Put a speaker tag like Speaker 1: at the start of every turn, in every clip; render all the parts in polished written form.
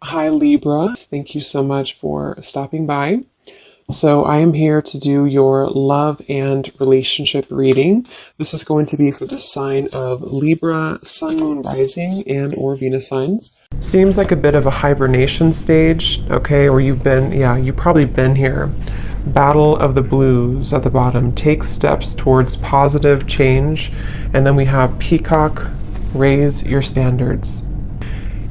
Speaker 1: Hi Libra, thank you so much for stopping by. So I am here to do your love and relationship reading. This is going to be for the sign of Libra, Sun, Moon, Rising, and or Venus signs. Seems like a bit of a hibernation stage, okay, or you've probably been here. Battle of the Blues at the bottom. Take steps towards positive change. And then we have Peacock, raise your standards.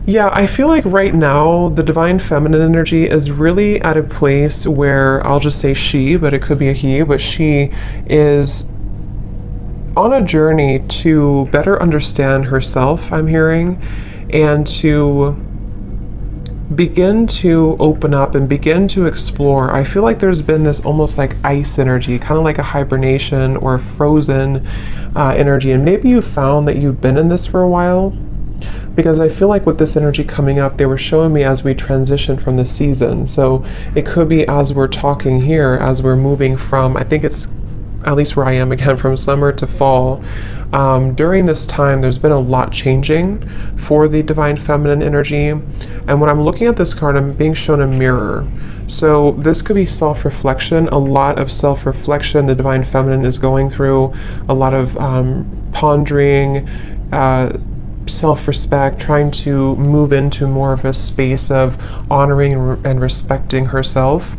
Speaker 1: Yeah, I feel like right now the divine feminine energy is really at a place where I'll just say she, but it could be a he, but she is on a journey to better understand herself, I'm hearing, and to begin to open up and begin to explore. I feel like there's been this almost like ice energy, kind of like a hibernation or a frozen energy, and maybe you found that you've been in this for a while. Because I feel like with this energy coming up, they were showing me as we transition from the season. So it could be as we're talking here, as we're moving from, I think it's at least where I am again, from summer to fall. During this time, there's been a lot changing for the divine feminine energy. And when I'm looking at this card, I'm being shown a mirror. So this could be self-reflection, a lot of self-reflection the divine feminine is going through, a lot of pondering, self-respect, trying to move into more of a space of honoring and respecting herself.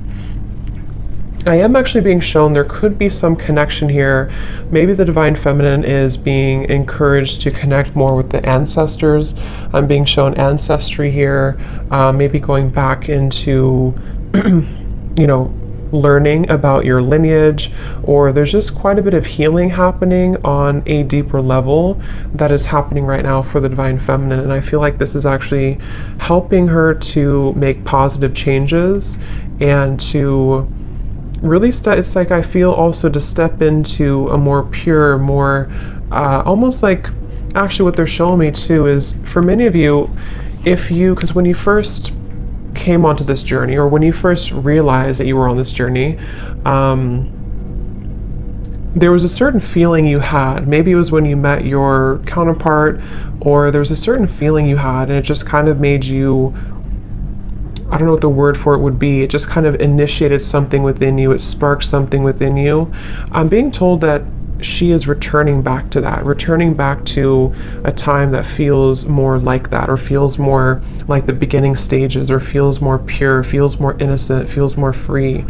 Speaker 1: I am actually being shown there could be some connection here. Maybe the divine feminine is being encouraged to connect more with the ancestors. I'm being shown ancestry here, maybe going back into, learning about your lineage, or there's just quite a bit of healing happening on a deeper level that is happening right now for the divine feminine. And I feel like this is actually helping her to make positive changes and to really it's like I feel also to step into a more pure, more almost like, actually what they're showing me too is for many of you, because when you first came onto this journey, or when you first realized that you were on this journey, there was a certain feeling you had. Maybe it was when you met your counterpart, or there was a certain feeling you had, and it just kind of made you, I don't know what the word for it would be, it just kind of initiated something within you, it sparked something within you. I'm being told that she is returning back to that, returning back to a time that feels more like that, or feels more like the beginning stages, or feels more pure, feels more innocent, feels more free,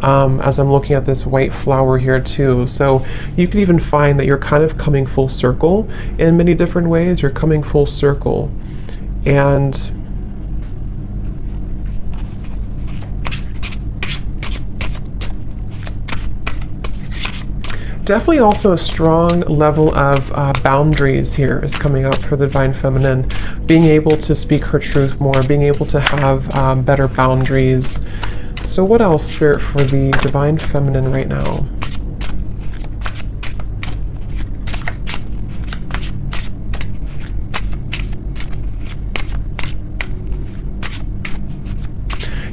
Speaker 1: as I'm looking at this white flower here too. So you could even find that you're kind of coming full circle in many different ways. You're coming full circle, and definitely also a strong level of boundaries here is coming up for the divine feminine, being able to speak her truth more, being able to have better boundaries. So what else, Spirit, for the divine feminine right now?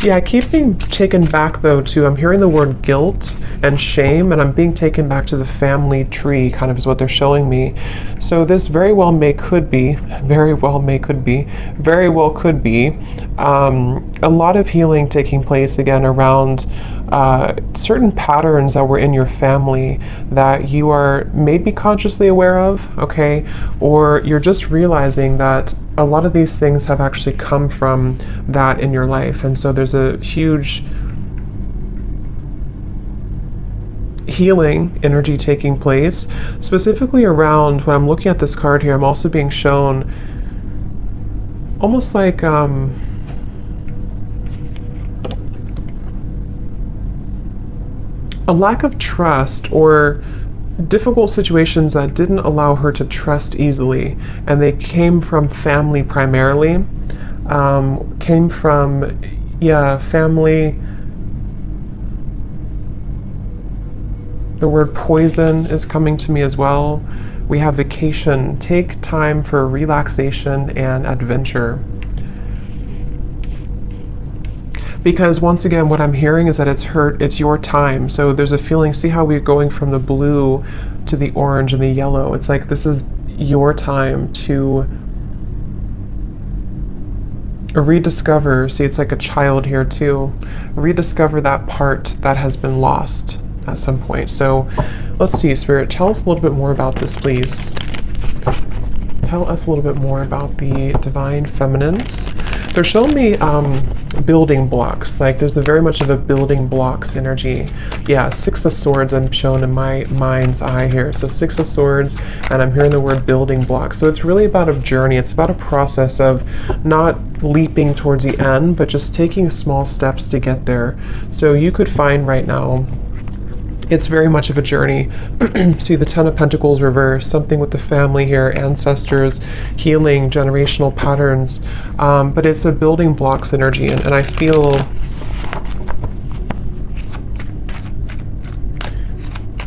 Speaker 1: Yeah, I keep being taken back though to, I'm hearing the word guilt and shame, and I'm being taken back to the family tree, kind of is what they're showing me. So this very well could be a lot of healing taking place again around certain patterns that were in your family that you are maybe consciously aware of, okay? Or you're just realizing that a lot of these things have actually come from that in your life. And so there's a huge healing energy taking place, specifically around, when I'm looking at this card here, I'm also being shown almost like a lack of trust, or difficult situations that didn't allow her to trust easily, and they came from family primarily, family. The word poison is coming to me as well. We have vacation, take time for relaxation and adventure. Because once again, what I'm hearing is that it's your time. So there's a feeling, see how we're going from the blue to the orange and the yellow. It's like this is your time to rediscover, see, it's like a child here too, rediscover that part that has been lost at some point. So let's see, Spirit, tell us a little bit more about this, please. Tell us a little bit more about the divine feminines. They're showing me building blocks. Like there's a very much of a building blocks energy. Yeah, Six of Swords I'm shown in my mind's eye here. So Six of Swords, and I'm hearing the word building blocks. So it's really about a journey. It's about a process of not leaping towards the end, but just taking small steps to get there. So you could find right now, it's very much of a journey. See the Ten of Pentacles reversed, something with the family here, ancestors, healing, generational patterns. But it's a building blocks energy, and I feel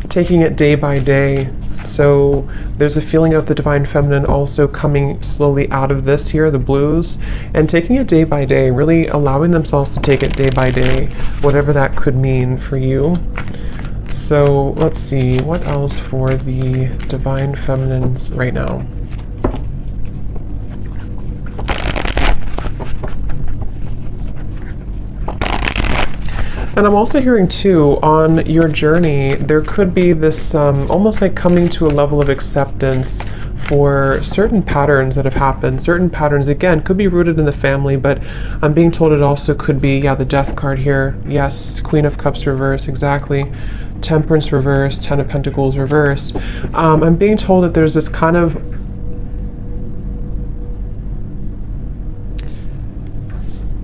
Speaker 1: taking it day by day. So there's a feeling of the divine feminine also coming slowly out of this here, the blues, and taking it day by day, really allowing themselves to take it day by day, whatever that could mean for you. So let's see, what else for the divine feminines right now? And I'm also hearing too, on your journey, there could be this almost like coming to a level of acceptance for certain patterns that have happened. Certain patterns, again, could be rooted in the family, but I'm being told it also could be, yeah, the Death card here. Yes, Queen of Cups reverse, exactly. Temperance reverse, Ten of Pentacles reverse. I'm being told that there's this kind of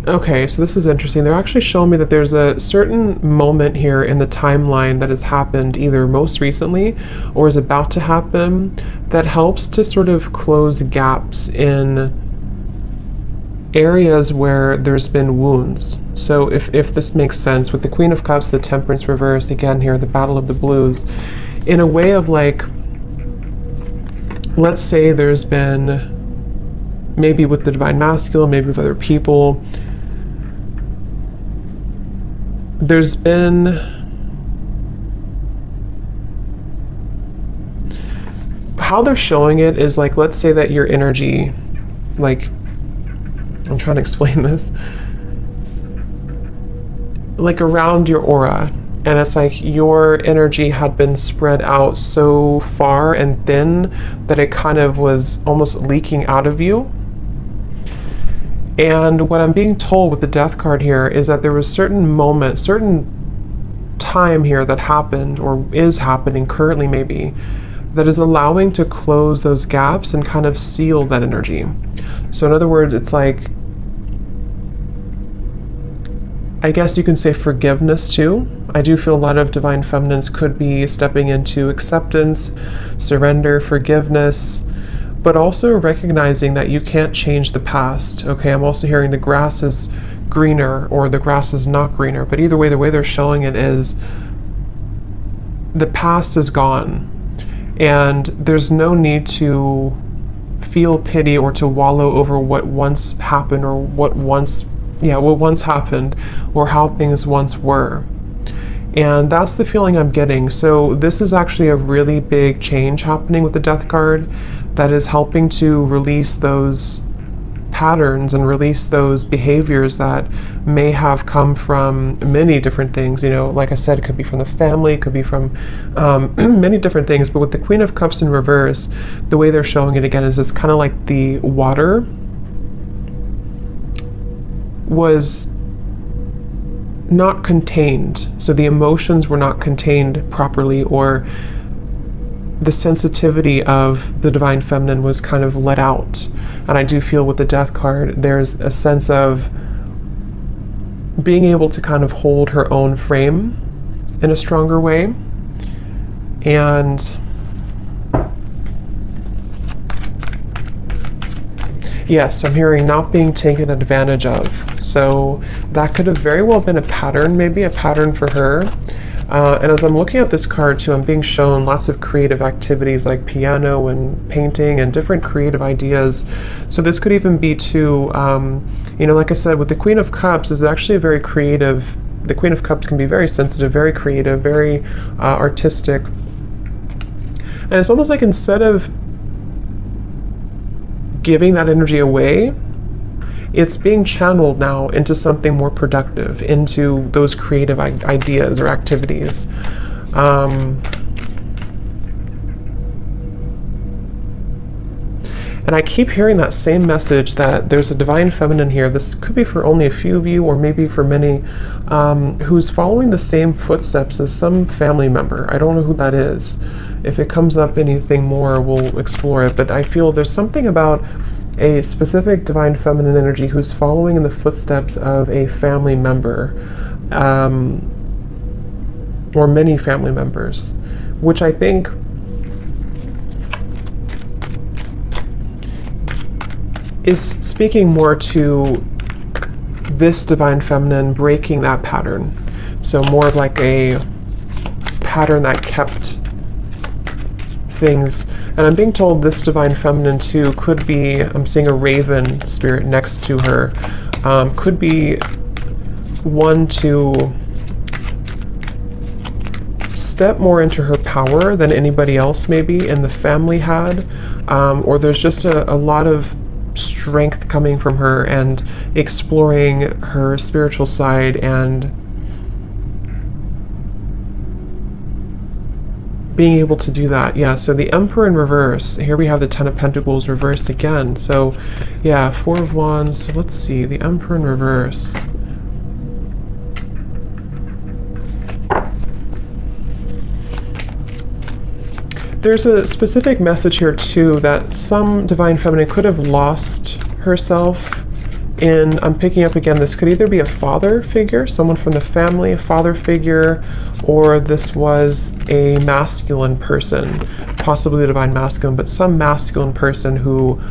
Speaker 1: okay, so this is interesting. They're actually showing me that there's a certain moment here in the timeline that has happened either most recently or is about to happen that helps to sort of close gaps in areas where there's been wounds. So if this makes sense, with the Queen of Cups, the Temperance reverse, again here, the Battle of the Blues, in a way of like, let's say there's been, maybe with the Divine Masculine, maybe with other people, there's been how they're showing it is like, let's say that your energy, like, I'm trying to explain this, like around your aura, and it's like your energy had been spread out so far and thin that it kind of was almost leaking out of you. And what I'm being told with the Death card here is that there was certain moment, certain time here that happened or is happening currently maybe, that is allowing to close those gaps and kind of seal that energy. So in other words, it's like, I guess you can say forgiveness too. I do feel a lot of divine feminines could be stepping into acceptance, surrender, forgiveness, but also recognizing that you can't change the past. Okay, I'm also hearing the grass is greener or the grass is not greener, but either way, the way they're showing it is the past is gone and there's no need to feel pity or to wallow over what once happened or what once happened or how things once were. And that's the feeling I'm getting. So this is actually a really big change happening with the Death card that is helping to release those patterns and release those behaviors that may have come from many different things. You know, like I said, it could be from the family, it could be from many different things. But with the Queen of Cups in reverse, the way they're showing it again is it's kind of like the water was not contained. So the emotions were not contained properly, or the sensitivity of the divine feminine was kind of let out. And I do feel with the Death card, there's a sense of being able to kind of hold her own frame in a stronger way. And yes, I'm hearing not being taken advantage of. So that could have very well been a pattern, maybe a pattern for her. And as I'm looking at this card too, I'm being shown lots of creative activities like piano and painting and different creative ideas. So this could even be too, you know, like I said, with the Queen of Cups is actually a very creative, the Queen of Cups can be very sensitive, very creative, very artistic. And it's almost like instead of giving that energy away, it's being channeled now into something more productive, into those creative ideas or activities. And I keep hearing that same message that there's a divine feminine here. This could be for only a few of you, or maybe for many, who's following the same footsteps as some family member. I don't know who that is. If it comes up anything more, we'll explore it. But I feel there's something about a specific divine feminine energy who's following in the footsteps of a family member, or many family members, which I think is speaking more to this divine feminine breaking that pattern. So more of like a pattern that kept things. And I'm being told this divine feminine too could be, I'm seeing a raven spirit next to her, could be one to step more into her power than anybody else maybe in the family had, or there's just a lot of strength coming from her and exploring her spiritual side and being able to do that. Yeah, so the Emperor in reverse. Here we have the Ten of Pentacles reversed again. So yeah, Four of Wands. Let's see, the Emperor in reverse. There's a specific message here too that some divine feminine could have lost herself in, I'm picking up again, this could either be a father figure, someone from the family, a father figure, or this was a masculine person, possibly a divine masculine, but some masculine person who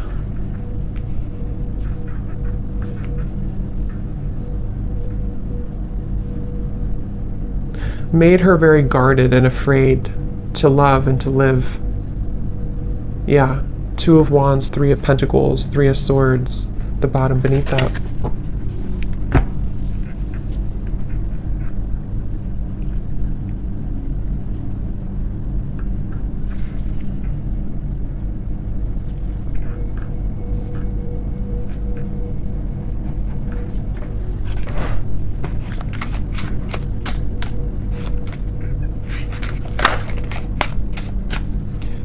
Speaker 1: made her very guarded and afraid to love and to live. Yeah, Two of Wands, Three of Pentacles, Three of Swords, the bottom beneath that.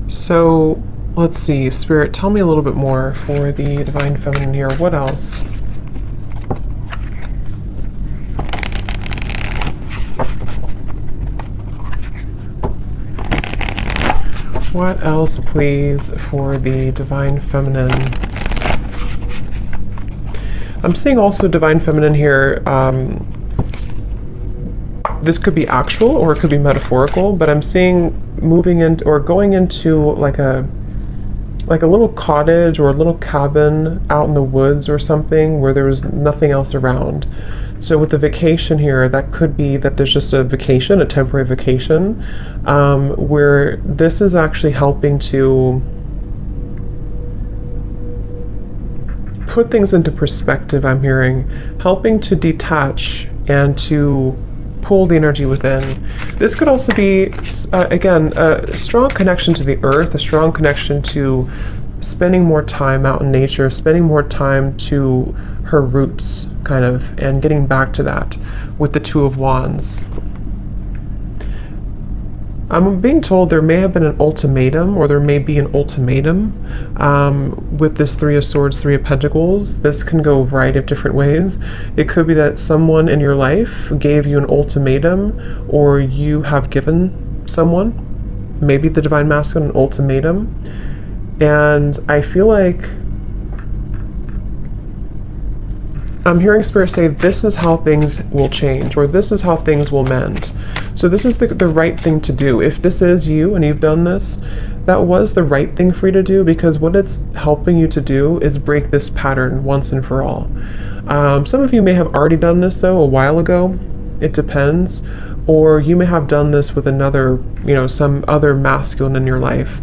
Speaker 1: So let's see, Spirit, tell me a little bit more for the divine feminine here. What else? What else, please, for the divine feminine? I'm seeing also divine feminine here. This could be actual or it could be metaphorical, but I'm seeing moving in or going into like a little cottage or a little cabin out in the woods or something where there was nothing else around. So with the vacation here, that could be that there's just a vacation, a temporary vacation, where this is actually helping to put things into perspective. I'm hearing helping to detach and to pull the energy within. This could also be, again, a strong connection to the earth, a strong connection to spending more time out in nature, spending more time to her roots, kind of, and getting back to that with the Two of Wands. I'm being told there may have been an ultimatum, or there may be an ultimatum with this Three of Swords, Three of Pentacles. This can go a variety of different ways. It could be that someone in your life gave you an ultimatum, or you have given someone, maybe the divine masculine, an ultimatum. And I feel like I'm hearing Spirit say this is how things will change, or this is how things will mend. So this is the right thing to do. If this is you and you've done this, that was the right thing for you to do, because what it's helping you to do is break this pattern once and for all. Some of you may have already done this though a while ago. It depends. Or you may have done this with another, some other masculine in your life.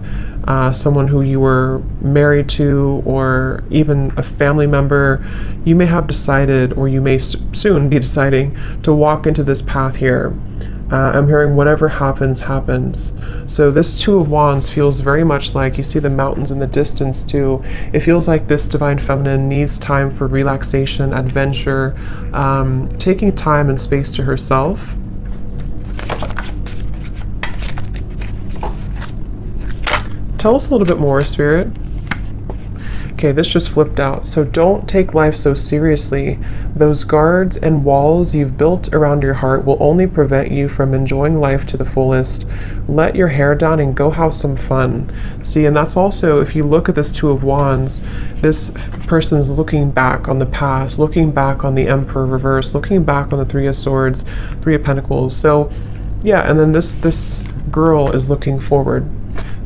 Speaker 1: Someone who you were married to, or even a family member. You may have decided, or you may soon be deciding, to walk into this path here. I'm hearing whatever happens, happens. So this Two of Wands feels very much like, you see the mountains in the distance too. It feels like this Divine Feminine needs time for relaxation, adventure, taking time and space to herself. Tell us a little bit more, Spirit. Okay, this just flipped out. So don't take life so seriously. Those guards and walls you've built around your heart will only prevent you from enjoying life to the fullest. Let your hair down and go have some fun. See, and that's also, if you look at this Two of Wands, this person's looking back on the past, looking back on the Emperor reverse, looking back on the Three of Swords, Three of Pentacles. So yeah, and then this girl is looking forward.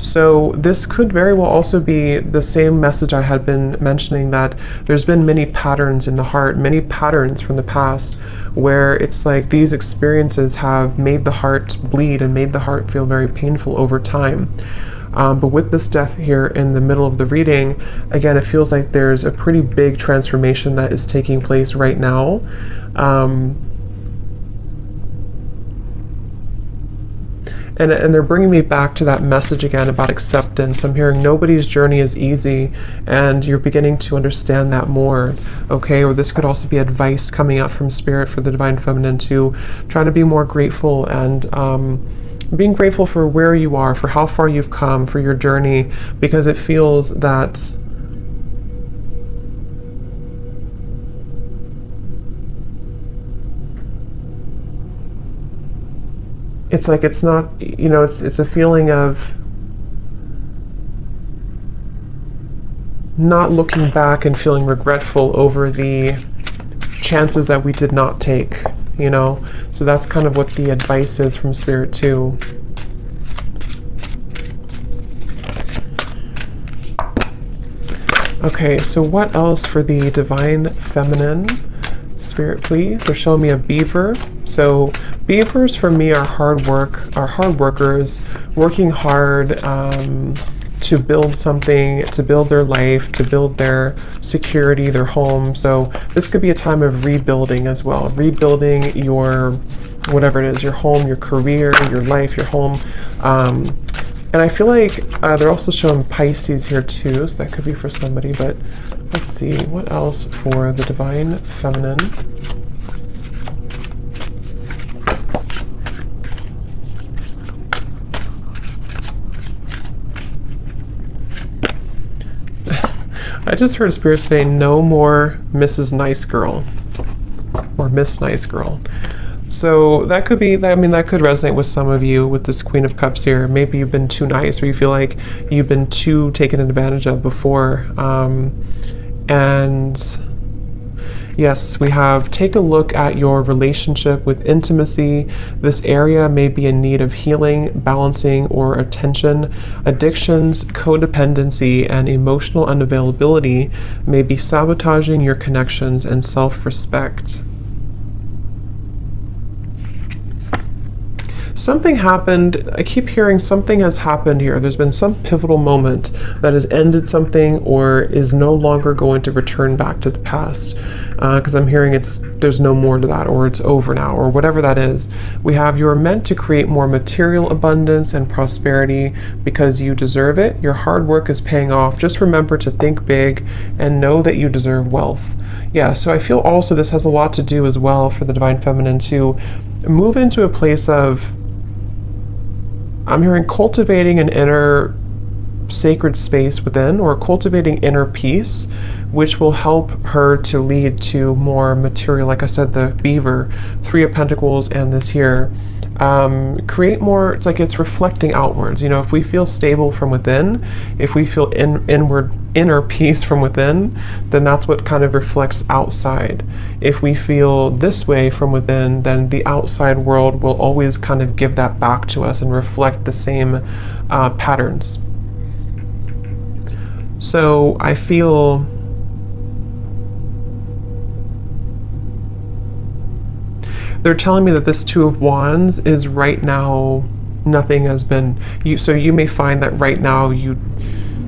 Speaker 1: So this could very well also be the same message I had been mentioning, that there's been many patterns in the heart, many patterns from the past, where it's like these experiences have made the heart bleed and made the heart feel very painful over time. But with this death here in the middle of the reading, again, it feels like there's a pretty big transformation that is taking place right now. And they're bringing me back to that message again about acceptance. I'm hearing nobody's journey is easy, and you're beginning to understand that more, okay? Or this could also be advice coming out from Spirit for the Divine Feminine to try to be more grateful, and being grateful for where you are, for how far you've come, for your journey, because it feels that it's like it's not, you know, it's a feeling of not looking back and feeling regretful over the chances that we did not take, you know. So that's kind of what the advice is from Spirit too. Okay, so what else for the Divine Feminine? Spirit, please. They're showing me a beaver. So beavers for me are hard workers, working hard to build something, to build their life, to build their security, their home. So this could be a time of rebuilding as well, rebuilding your, whatever it is, your home, your career, your life, your home. And I feel like they're also showing Pisces here too, so that could be for somebody, but let's see, what else for the Divine Feminine? I just heard Spirit say, no more Mrs. Nice Girl, or Miss Nice Girl. So that could be, I mean, that could resonate with some of you with this Queen of Cups here. Maybe you've been too nice, or you feel like you've been too taken advantage of before. And yes, we have, take a look at your relationship with intimacy. This area may be in need of healing, balancing, or attention. Addictions, codependency, and emotional unavailability may be sabotaging your connections and self-respect. Something happened, I keep hearing something has happened here. There's been some pivotal moment that has ended something or is no longer going to return back to the past. Because I'm hearing there's no more to that, or it's over now, or whatever that is. We have, you're meant to create more material abundance and prosperity because you deserve it. Your hard work is paying off. Just remember to think big and know that you deserve wealth. Yeah, so I feel also this has a lot to do as well for the Divine Feminine to move into a place of, I'm hearing cultivating an inner sacred space within, or cultivating inner peace, which will help her to lead to more material, like I said, the beaver, Three of Pentacles, and this here. Create more, it's like it's reflecting outwards. You know, if we feel stable from within, if we feel inner peace from within, then that's what kind of reflects outside. If we feel this way from within, then the outside world will always kind of give that back to us and reflect the same patterns. So I feel they're telling me that this Two of Wands is right now, nothing has been, so you may find that right now you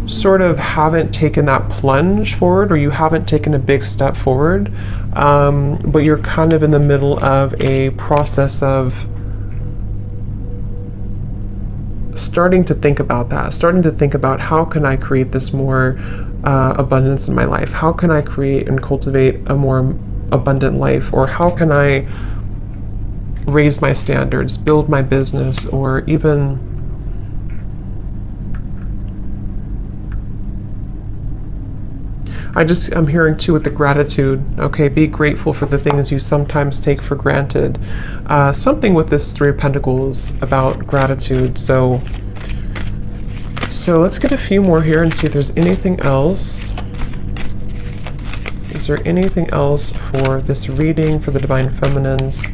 Speaker 1: sort of haven't taken that plunge forward, or you haven't taken a big step forward, but you're kind of in the middle of a process of starting to think about that, starting to think about how can I create this more abundance in my life? How can I create and cultivate a more abundant life? Or how can I raise my standards, build my business, or even I'm hearing too with the gratitude, okay, be grateful for the things you sometimes take for granted. Something with this Three of Pentacles about gratitude. So let's get a few more here and see if there's anything else. Is there anything else for this reading for the Divine Feminines?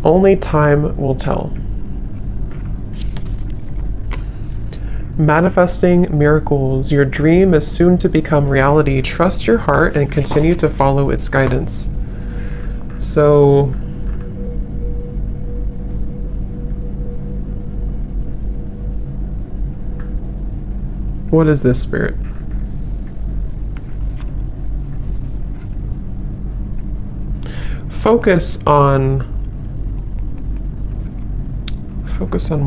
Speaker 1: Only time will tell. Manifesting miracles. Your dream is soon to become reality. Trust your heart and continue to follow its guidance. So, what is this, Spirit? Focus on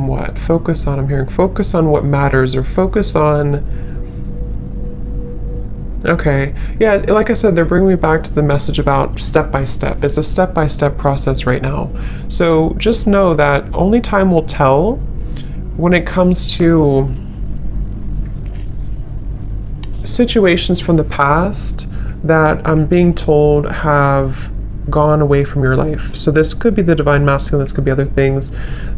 Speaker 1: what? Focus on, I'm hearing, focus on what matters, or focus on, okay, yeah, like I said, they're bringing me back to the message about step by step. It's a step-by-step process right now. So just know that only time will tell when it comes to situations from the past that I'm being told have gone away from your life. So this could be the Divine Masculine, this could be other things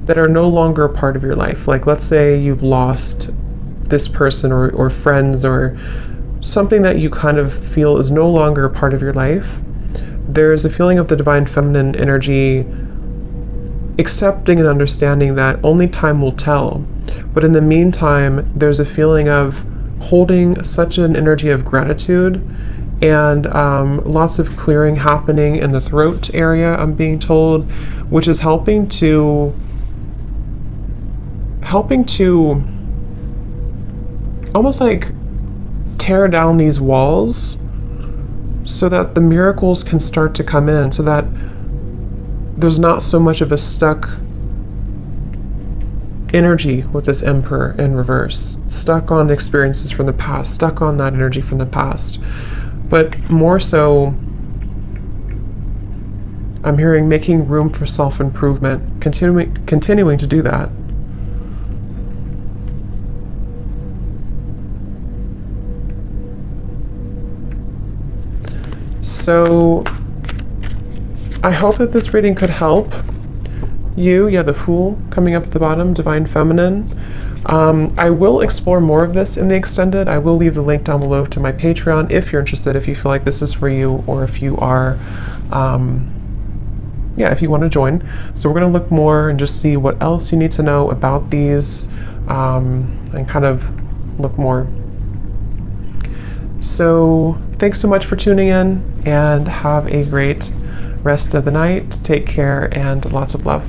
Speaker 1: that are no longer a part of your life. Like, let's say you've lost this person or friends or something that you kind of feel is no longer a part of your life. There's a feeling of the Divine Feminine energy accepting and understanding that only time will tell. But in the meantime, there's a feeling of holding such an energy of gratitude and lots of clearing happening in the throat area, I'm being told, which is helping to almost like tear down these walls so that the miracles can start to come in, so that there's not so much of a stuck energy with this Emperor in reverse, stuck on experiences from the past, stuck on that energy from the past. But more so, I'm hearing making room for self-improvement, continuing to do that. So I hope that this reading could help you. Yeah, the Fool coming up at the bottom, Divine Feminine. I will explore more of this in the extended. I will leave the link down below to my Patreon if you're interested, if you feel like this is for you, or if you are, if you want to join. So we're going to look more and just see what else you need to know about these, and kind of look more. So thanks so much for tuning in, and have a great rest of the night. Take care, and lots of love.